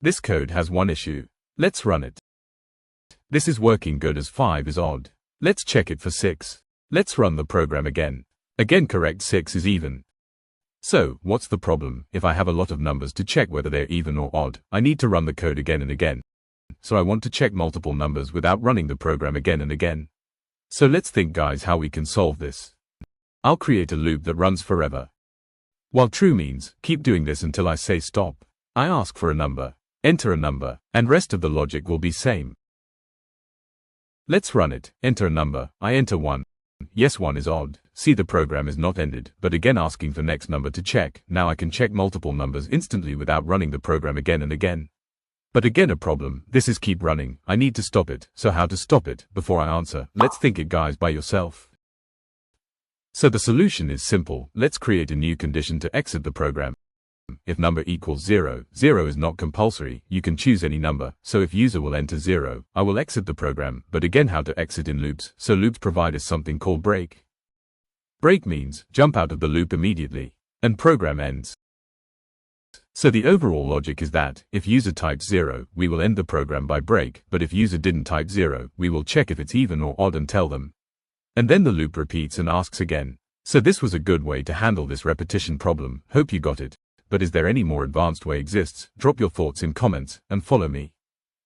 This code has one issue. Let's run it. This is working good as 5 is odd. Let's check it for 6. Let's run the program again. Again correct, 6 is even. So, what's the problem? If I have a lot of numbers to check whether they're even or odd, I need to run the code again and again. So I want to check multiple numbers without running the program again and again. So let's think, guys, how we can solve this. I'll create a loop that runs forever. While true means, keep doing this until I say stop. I ask for a number, enter a number, and rest of the logic will be same. Let's run it. Enter a number, I enter 1. Yes, 1 is odd. See, the program is not ended, but again asking for next number to check. Now I can check multiple numbers instantly without running the program again and again. But again a problem, this is keep running. I need to stop it. So how to stop it? Before I answer, let's think it, guys, by yourself. So the solution is simple. Let's create a new condition to exit the program. If number equals 0, 0 is not compulsory. You can choose any number. So if user will enter 0, I will exit the program. But again, how to exit in loops? So loops provide us something called break. Break means jump out of the loop immediately, and program ends. So the overall logic is that, if user types 0, we will end the program by break, but if user didn't type 0, we will check if it's even or odd and tell them. And then the loop repeats and asks again. So this was a good way to handle this repetition problem. Hope you got it. But is there any more advanced way exists? Drop your thoughts in comments, and follow me.